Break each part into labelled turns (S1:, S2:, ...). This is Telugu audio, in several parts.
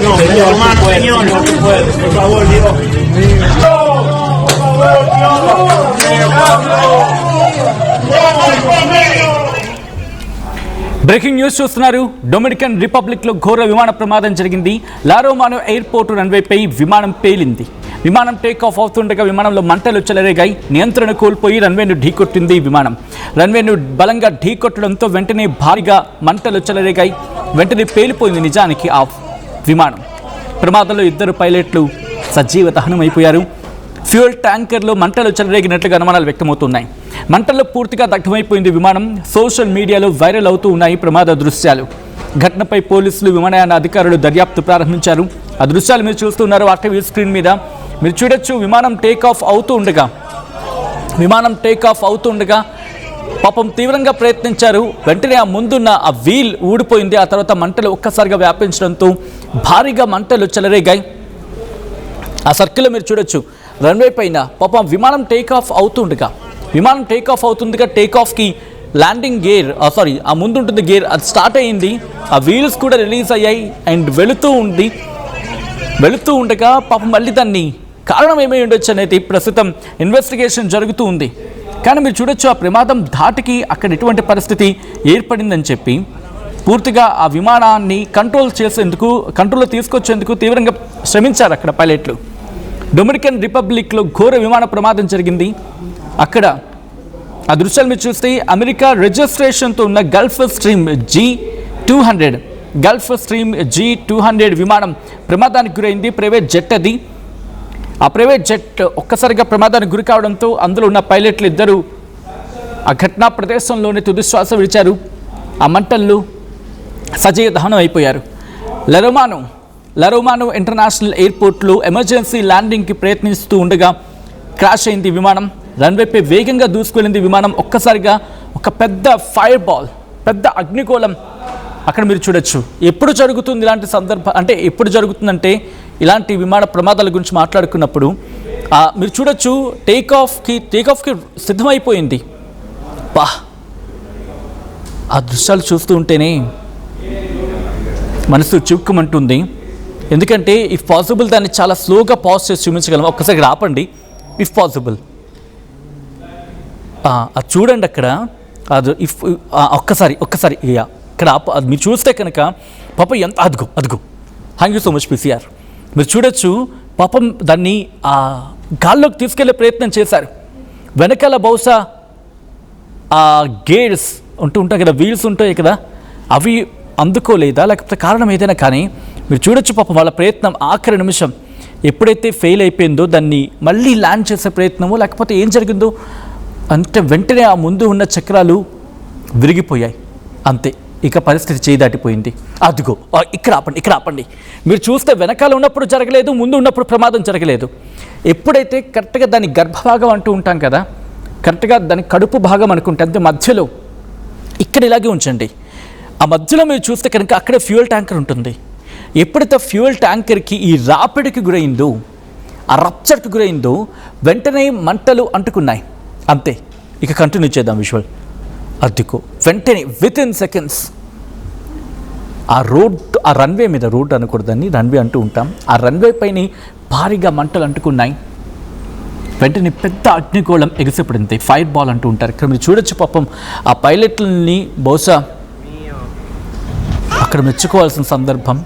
S1: No, señor, señor, no se puede. Por favor, Dios. No, por favor, Dios.
S2: Breaking news చూస్తున్నారు. డొమినికన్ రిపబ్లిక్ లో ఘోర విమాన ప్రమాదం జరిగింది. లారోమానో ఎయిర్పోర్ట్ రన్వేపై విమానం పేలింది. విమానం టేక్ ఆఫ్ అవుతుండగా విమానంలో మంటలు చెలరేగాయి. నియంత్రణ కోల్పోయి రన్వేను ఢీకొట్టింది. విమానం రన్వేను బలంగా ఢీకొట్టడంతో వెంటనే భారీగా మంటలు చెలరేగాయి. వెంటనే పేలిపోయింది నిజానికి ఆ విమానం. ప్రమాదంలో 2 పైలట్లు సజీవ దహనం అయిపోయారు. ఫ్యూయల్ ట్యాంకర్లో మంటలు చెలరేగినట్లుగా అనుమానాలు వ్యక్తమవుతున్నాయి. మంటల్లో పూర్తిగా దగ్ధమైపోయింది విమానం. సోషల్ మీడియాలో వైరల్ అవుతూ ఉన్నాయి ప్రమాద దృశ్యాలు. ఘటనపై పోలీసులు, విమానయాన అధికారులు దర్యాప్తు ప్రారంభించారు. ఆ దృశ్యాలు మీరు చూస్తున్నారు ఆర్టీవీ స్క్రీన్ మీద. మీరు చూడొచ్చు విమానం టేక్ ఆఫ్ అవుతూ ఉండగా పాపం తీవ్రంగా ప్రయత్నించారు. వెంటనే ఆ ముందున్న ఆ వీల్ ఊడిపోయింది. ఆ తర్వాత మంటలు ఒక్కసారిగా వ్యాపించడంతో భారీగా మంటలు చెలరేగాయి. ఆ సర్కిల్లో మీరు చూడొచ్చు రన్వే పైన పాపం విమానం టేక్ ఆఫ్ అవుతుండగా టేక్ ఆఫ్కి ల్యాండింగ్ గేర్ ఆ ముందు ఉంటుంది గేర్, అది స్టార్ట్ అయ్యింది. ఆ వీల్స్ కూడా రిలీజ్ అయ్యాయి అండ్ వెళుతూ ఉండగా పాపం మళ్ళీ దాన్ని కారణం ఏమై ఉండొచ్చు అనేది ప్రస్తుతం ఇన్వెస్టిగేషన్ జరుగుతూ ఉంది. కానీ మీరు చూడొచ్చు ఆ ప్రమాదం ధాటికి ఎటువంటి పరిస్థితి ఏర్పడిందని చెప్పి పూర్తిగా ఆ విమానాన్ని కంట్రోల్లో తీసుకొచ్చేందుకు తీవ్రంగా శ్రమించారు అక్కడ పైలట్లు. డొమినికన్ రిపబ్లిక్లో ఘోర విమాన ప్రమాదం జరిగింది. అక్కడ ఆ దృశ్యాలు మీరు చూస్తే అమెరికా రిజిస్ట్రేషన్తో ఉన్న గల్ఫ్ స్ట్రీమ్ G200 విమానం ప్రమాదానికి గురైంది. ప్రైవేట్ జెట్ అది. ఆ ప్రైవేట్ జెట్ ఒక్కసారిగా ప్రమాదానికి గురి కావడంతో అందులో ఉన్న పైలట్లు 2 ఆ ఘటనా ప్రదేశంలోనే తుది శ్వాస విడిచారు. ఆ మంటల్లో సజీవ దహనం అయిపోయారు. లరోమానో ఇంటర్నేషనల్ ఎయిర్పోర్ట్లో ఎమర్జెన్సీ ల్యాండింగ్కి ప్రయత్నిస్తూ ఉండగా క్రాష్ అయింది విమానం. రన్వేపై వేగంగా దూసుకెళ్ళింది విమానం. ఒక్కసారిగా ఒక పెద్ద ఫైర్ బాల్, పెద్ద అగ్నిగోళం అక్కడ మీరు చూడొచ్చు. ఎప్పుడు జరుగుతుంది ఇలాంటి సందర్భం, అంటే ఎప్పుడు జరుగుతుందంటే ఇలాంటి విమాన ప్రమాదాల గురించి మాట్లాడుకున్నప్పుడు మీరు చూడొచ్చు టేక్ ఆఫ్కి సిద్ధమైపోయింది. ఆ దృశ్యాలు చూస్తూ ఉంటేనే మనసు చిక్కుమంటుంది. ఎందుకంటే ఇఫ్ పాసిబుల్ దాన్ని చాలా స్లోగా పాజ్ చేసి చూపించగలం. ఒక్కసారి ఆపండి ఇఫ్ పాసిబుల్. అది చూడండి అక్కడ. అది ఒక్కసారి ఇక్కడ అది మీరు చూస్తే కనుక పాపం ఎంత అదుగు. Thank you so much PCR. మీరు చూడొచ్చు పాపం దాన్ని ఆ గాల్లోకి తీసుకెళ్లే ప్రయత్నం చేశారు. వెనకాల బహుశా ఆ గేర్స్ ఉంటాయి కదా, వీల్స్ ఉంటాయి కదా, అవి అందుకోలేదా లేకపోతే కారణం ఏదైనా కానీ మీరు చూడొచ్చు పాపం వాళ్ళ ప్రయత్నం ఆఖరి నిమిషం ఎప్పుడైతే ఫెయిల్ అయిపోయిందో దాన్ని మళ్ళీ ల్యాండ్ చేసే ప్రయత్నమో లేకపోతే ఏం జరిగిందో అంటే వెంటనే ఆ ముందు ఉన్న చక్రాలు విరిగిపోయాయి. అంతే, ఇక పరిస్థితి చేయి దాటిపోయింది. అదిగో ఇక్కడ ఆపండి. మీరు చూస్తే వెనకాల ఉన్నప్పుడు జరగలేదు, ముందు ఉన్నప్పుడు ప్రమాదం జరగలేదు. ఎప్పుడైతే కరెక్ట్గా దాని గర్భభాగం అంటూ ఉంటాం కదా, కరెక్ట్గా దాని కడుపు భాగం అనుకుంటే అంతే మధ్యలో ఇక్కడ ఇలాగే ఉంచండి. ఆ మధ్యలో మీరు చూస్తే కనుక అక్కడే ఫ్యూయల్ ట్యాంకర్ ఉంటుంది. ఎప్పుడైతే ఫ్యూయల్ ట్యాంకర్కి ఈ రాపిడికి గురైందో, ఆ రప్చర్కి గురైందో వెంటనే మంటలు అంటుకున్నాయి. అంతే, ఇక కంటిన్యూ చేద్దాం విజువల్. అద్దుకో వెంటనే వితిన్ సెకండ్స్ ఆ రన్వే మీద, రోడ్ అనకూడదని రన్వే అంటూ ఉంటాం, ఆ రన్వే పైన భారీగా మంటలు అంటుకున్నాయి. వెంటనే పెద్ద అగ్నిగోళం ఎగిసిపడింది. ఫైర్ బాల్ అంటూ ఉంటారు. ఇక్కడ మీరు చూడొచ్చు పాపం ఆ పైలట్లని బహుశా అక్కడ మెచ్చుకోవాల్సిన సందర్భం.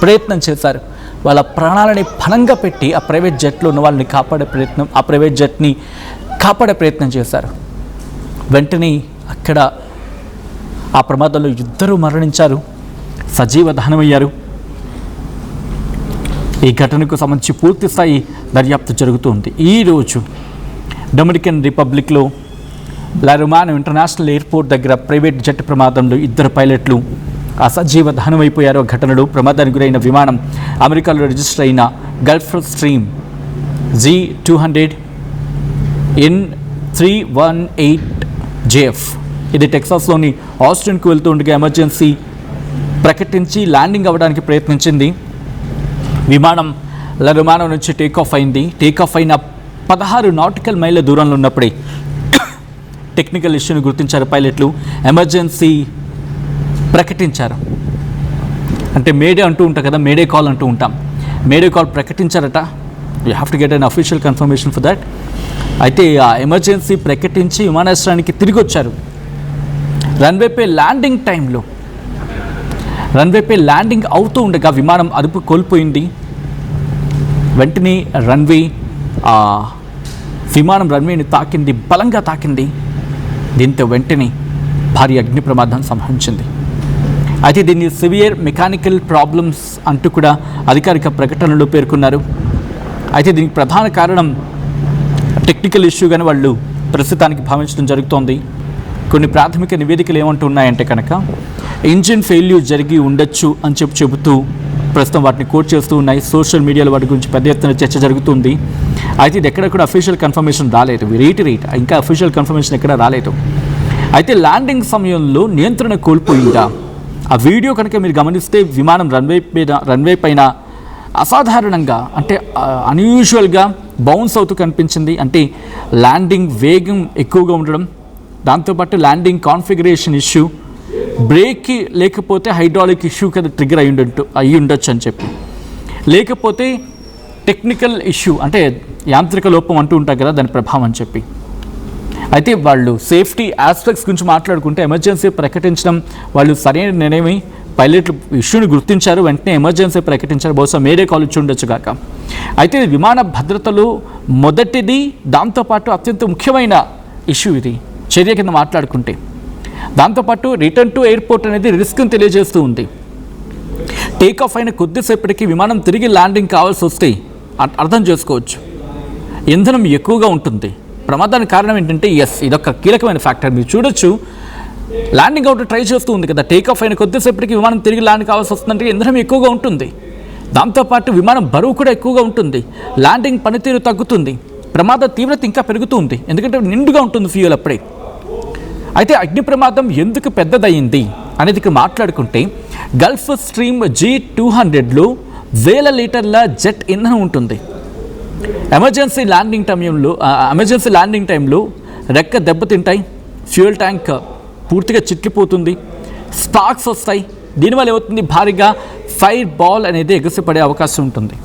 S2: ప్రయత్నం చేశారు, వాళ్ళ ప్రాణాలని పణంగా పెట్టి ఆ ప్రైవేట్ జెట్లో ఉన్న వాళ్ళని ఆ ప్రైవేట్ జెట్ని కాపాడే ప్రయత్నం చేశారు. వెంటనే అక్కడ ఆ ప్రమాదంలో 2 మరణించారు, సజీవ దహనమయ్యారు. ఈ ఘటనకు సంబంధించి పూర్తి స్థాయి దర్యాప్తు జరుగుతుంది. ఈరోజు డొమినికన్ రిపబ్లిక్లో లారోమానో ఇంటర్నేషనల్ ఎయిర్పోర్ట్ దగ్గర ప్రైవేట్ జెట్ ప్రమాదంలో 2 పైలట్లు సజీవ దహనమైపోయారు. ఘటనలో ప్రమాదానికి గురైన విమానం అమెరికాలో రిజిస్టర్ అయిన గల్ఫ్ స్ట్రీమ్ G200 N318JF. ఇది టెక్సాస్లోని ఆస్టిన్కు వెళ్తూ ఉండగా ఎమర్జెన్సీ ప్రకటించి ల్యాండింగ్ అవ్వడానికి ప్రయత్నించింది. విమానం లారోమానో నుంచి టేకాఫ్ అయింది. టేకాఫ్ అయిన 16 నాటికల్ మైళ్ళ దూరంలో ఉన్నప్పుడే టెక్నికల్ ఇష్యూని గుర్తించారు పైలట్లు. ఎమర్జెన్సీ ప్రకటించారు. అంటే మేడే అంటూ ఉంటాం కదా, మేడే కాల్ అంటూ ఉంటాం. మేడే కాల్ ప్రకటించారట. You have to get an official confirmation for that. అయితే ఆ ఎమర్జెన్సీ ప్రకటించి విమానాశ్రయానికి తిరిగి వచ్చారు. రన్వేపై ల్యాండింగ్ అవుతూ ఉండగా విమానం అదుపు కోల్పోయింది. వెంటనే విమానం రన్వేని తాకింది, బలంగా తాకింది. దీంతో వెంటనే భారీ అగ్ని ప్రమాదం సంభవించింది. అయితే దీన్ని సివియర్ మెకానికల్ ప్రాబ్లమ్స్ అంటూ కూడా అధికారిక ప్రకటనలో పేర్కొన్నారు. అయితే దీనికి ప్రధాన కారణం టెక్నికల్ ఇష్యూగానే వాళ్ళు ప్రస్తుతానికి భావించడం జరుగుతోంది. కొన్ని ప్రాథమిక నివేదికలు ఏమంటున్నాయంటే కనుక ఇంజిన్ ఫెయిల్యూర్ జరిగి ఉండొచ్చు అని చెబుతూ ప్రస్తుతం వాటిని కోట్ చేస్తూ ఉన్నాయి. సోషల్ మీడియాలో వాటి గురించి పెద్ద ఎత్తున చర్చ జరుగుతుంది. అయితే ఇది ఎక్కడ కూడా అఫీషియల్ కన్ఫర్మేషన్ రాలేదు. ఇంకా అఫీషియల్ కన్ఫర్మేషన్ ఎక్కడ రాలేదు. అయితే ల్యాండింగ్ సమయంలో నియంత్రణ కోల్పోయిందా? ఆ వీడియో కనుక మీరు గమనిస్తే విమానం రన్వే పైన అసాధారణంగా అంటే అన్యూజువల్గా బౌన్స్ అవుతూ కనిపించింది. అంటే ల్యాండింగ్ వేగం ఎక్కువగా ఉండడం, దాంతోపాటు ల్యాండింగ్ కాన్ఫిగరేషన్ ఇష్యూ, బ్రేక్ లేకపోతే హైడ్రాలిక్ ఇష్యూ కదా ట్రిగర్ అయ్యి ఉండొచ్చు అని చెప్పి, లేకపోతే టెక్నికల్ ఇష్యూ అంటే యాంత్రిక లోపం అంటూ ఉంటారు కదా దాని ప్రభావం అని చెప్పి. అయితే వాళ్ళు సేఫ్టీ ఆస్పెక్ట్స్ గురించి మాట్లాడుకుంటే ఎమర్జెన్సీ ప్రకటించడం వాళ్ళు సరైన నిర్ణయమే. పైలట్లు ఇష్యూని గుర్తించారు, వెంటనే ఎమర్జెన్సీ ప్రకటించారు. బహుశా మేడే కాల్ ఇచ్చి ఉండొచ్చు కాక. అయితే విమాన భద్రతలో మొదటిది, దాంతోపాటు అత్యంత ముఖ్యమైన ఇష్యూ ఇది చర్య కింద మాట్లాడుకుంటే. దాంతోపాటు రిటర్న్ టు ఎయిర్పోర్ట్ అనేది రిస్క్ని తెలియజేస్తూ ఉంది. టేక్ ఆఫ్ అయిన కొద్దిసేపటికి విమానం తిరిగి ల్యాండింగ్ కావాల్సి వస్తే అర్థం చేసుకోవచ్చు, ఇంధనం ఎక్కువగా ఉంటుంది. ప్రమాదానికి కారణం ఏంటంటే ఇదొక కీలకమైన ఫ్యాక్టర్. మీరు చూడొచ్చు, ల్యాండింగ్ అవుట్ ట్రై చేస్తూ ఉంది కదా, టేక్ ఆఫ్ అయిన కొద్దిసేపటికి విమానం తిరిగి ల్యాండ్ కావాల్సి వస్తుందంటే ఇంధనం ఎక్కువగా ఉంటుంది. దాంతోపాటు విమానం బరువు కూడా ఎక్కువగా ఉంటుంది, ల్యాండింగ్ పనితీరు తగ్గుతుంది, ప్రమాద తీవ్రత ఇంకా పెరుగుతుంది, ఎందుకంటే నిండుగా ఉంటుంది ఫ్యూయల్ అప్పుడే. అయితే అగ్ని ప్రమాదం ఎందుకు పెద్దదయ్యింది అనేది మాట్లాడుకుంటే గల్ఫ్ స్ట్రీమ్ G200లో 1000 లీటర్ల జెట్ ఇంధనం ఉంటుంది. ఎమర్జెన్సీ ల్యాండింగ్ టైంలో రెక్క దెబ్బతింటాయి, ఫ్యూయల్ ట్యాంక్ పూర్తిగా చిట్లిపోతుంది, స్పార్క్స్ వస్తాయి. దీనివల్ల ఏమవుతుంది, భారీగా ఫైర్ బాల్ అనేది ఎగసిపడే అవకాశం ఉంటుంది.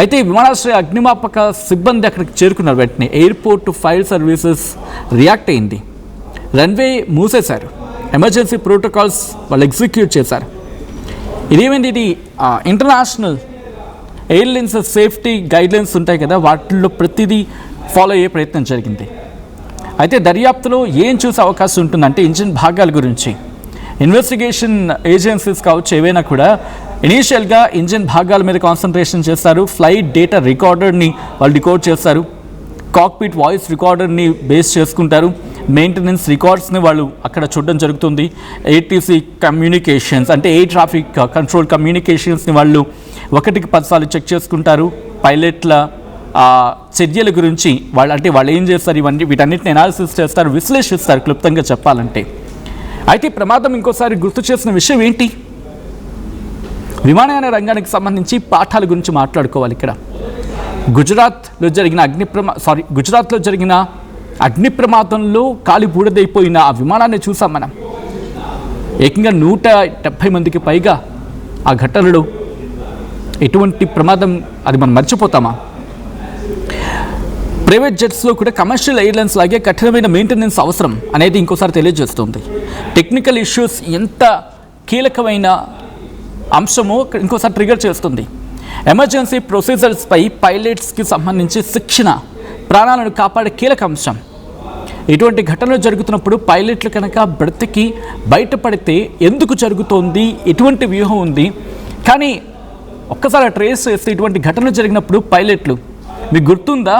S2: అయితే విమానాశ్రయ అగ్నిమాపక సిబ్బంది అక్కడికి చేరుకున్నారు. వెంటనే ఎయిర్పోర్ట్ ఫైర్ సర్వీసెస్ రియాక్ట్ అయింది, రన్వే మూసేశారు, ఎమర్జెన్సీ ప్రోటోకాల్స్ వాళ్ళు ఎగ్జిక్యూట్ చేశారు. ఇదేమైంది, ఇది ఇంటర్నేషనల్ ఎయిర్లైన్స్ సేఫ్టీ గైడ్లైన్స్ ఉంటాయి కదా, వాటిల్లో ప్రతిదీ ఫాలో అయ్యే ప్రయత్నం జరిగింది. అయితే దర్యాప్తులో ఏం చూసే అవకాశం ఉంటుందంటే ఇంజిన్ భాగాల గురించి ఇన్వెస్టిగేషన్ ఏజెన్సీస్ కావచ్చు ఏవైనా కూడా ఇనీషియల్గా ఇంజిన్ భాగాల మీద కాన్సన్ట్రేషన్ చేస్తారు. ఫ్లైట్ డేటా రికార్డర్ని వాళ్ళు రికార్డ్ చేస్తారు, కాక్పిట్ వాయిస్ రికార్డర్ని బేస్ చేసుకుంటారు, మెయింటెనెన్స్ రికార్డ్స్ని వాళ్ళు అక్కడ చూడడం జరుగుతుంది. ATC కమ్యూనికేషన్స్ అంటే ఎయిర్ ట్రాఫిక్ కంట్రోల్ కమ్యూనికేషన్స్ని వాళ్ళు 1కి 10 సార్లు చెక్ చేసుకుంటారు. పైలట్ల చర్యల గురించి వాళ్ళు ఏం చేస్తారు, వీటన్నిటిని అనాలిసిస్ చేస్తారు, విశ్లేషిస్తారు క్లుప్తంగా చెప్పాలంటే. అయితే ప్రమాదం ఇంకోసారి గుర్తు చేసిన విషయం ఏంటి, విమానయాన రంగానికి సంబంధించి పాఠాల గురించి మాట్లాడుకోవాలి. ఇక్కడ గుజరాత్లో జరిగిన అగ్ని ప్రమాదంలో కాలి బూడిదైపోయిన ఆ విమానాన్ని చూసాం మనం. ఏకంగా 170 మందికి పైగా ఆ ఘటనలో. ఎటువంటి ప్రమాదం అది మనం మర్చిపోతామా? ప్రైవేట్ జెట్స్లో కూడా కమర్షియల్ ఎయిర్లైన్స్ లాగే కఠినమైన మెయింటెనెన్స్ అవసరం అనేది ఇంకోసారి తెలియజేస్తుంది. టెక్నికల్ ఇష్యూస్ ఎంత కీలకమైన అంశమో ఇంకోసారి ట్రిగర్ చేస్తుంది. ఎమర్జెన్సీ ప్రొసీజర్స్పై పైలట్స్కి సంబంధించి శిక్షణ ప్రాణాలను కాపాడే కీలక అంశం. ఇటువంటి ఘటనలు జరుగుతున్నప్పుడు పైలట్లు కనుక బ్రతికి బయటపడితే ఎందుకు జరుగుతోంది, ఎటువంటి వ్యూహం ఉంది, కానీ ఒక్కసారి ట్రేస్ చేస్తే ఇటువంటి ఘటనలు జరిగినప్పుడు పైలట్లు, మీకు గుర్తుందా,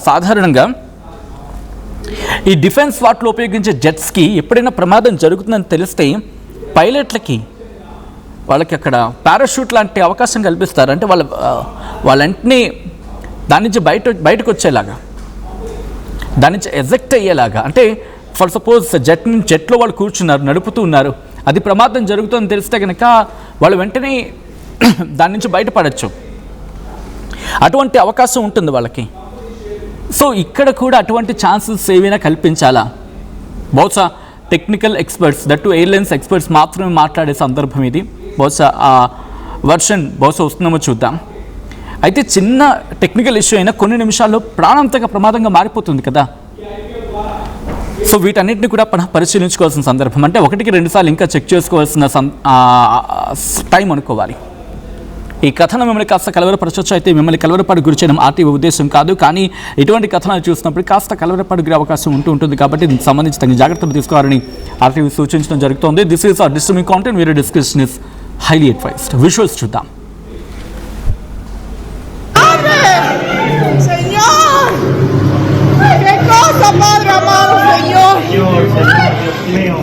S2: సాధారణంగా ఈ డిఫెన్స్ వాటిలో ఉపయోగించే జెట్స్కి ఎప్పుడైనా ప్రమాదం జరుగుతుందని తెలిస్తే వాళ్ళకి అక్కడ పారాషూట్ లాంటి అవకాశం కల్పిస్తారు. అంటే వాళ్ళంటిని దాని నుంచి బయటకు వచ్చేలాగా, దాని నుంచి ఎజెక్ట్ అయ్యేలాగా. అంటే ఫర్ సపోజ్ జెట్లో వాళ్ళు కూర్చున్నారు, నడుపుతూ ఉన్నారు, అది ప్రమాదం జరుగుతుందని తెలిస్తే కనుక వాళ్ళు వెంటనే దాని నుంచి బయటపడచ్చు, అటువంటి అవకాశం ఉంటుంది వాళ్ళకి. సో ఇక్కడ కూడా అటువంటి ఛాన్సెస్ ఏవైనా కల్పించాలా? బహుశా technical experts, that airlines experts మాత్రమే మాట్లాడే సందర్భం ఇది. బహుశా ఆ వర్షన్ బహుశా వస్తుందేమో చూద్దాం. అయితే చిన్న టెక్నికల్ ఇష్యూ అయినా కొన్ని నిమిషాల్లో ప్రాణాంతక ప్రమాదంగా మారిపోతుంది కదా. సో వీటన్నిటిని కూడా పరిశీలించుకోవాల్సిన సందర్భం, అంటే 1-2 సార్లు ఇంకా చెక్ చేసుకోవాల్సిన టైం అనుకోవాలి. ఈ కథనం మిమ్మల్ని కాస్త కలవరపరచవచ్చు, అయితే మిమ్మల్ని కలవరపాటు గురి చేయడం ఆర్టీవీ ఉద్దేశం కాదు. కానీ ఇటువంటి కథనాలు చూసినప్పుడు కాస్త కలవరపాటు గురి అవకాశం ఉంటుంది కాబట్టి దీనికి సంబంధించి తగిన జాగ్రత్తలు తీసుకోవాలని ఆర్టీవీ సూచించడం జరుగుతోంది. This is are disturbing content, video discussion is highly advised. Visuals చూద్దాం.
S3: Padre amado, Señor.
S1: Dios mío.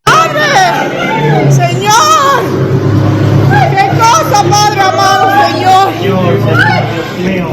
S3: Padre, Señor. Qué cosa, Padre amado, Señor.
S1: Dios mío.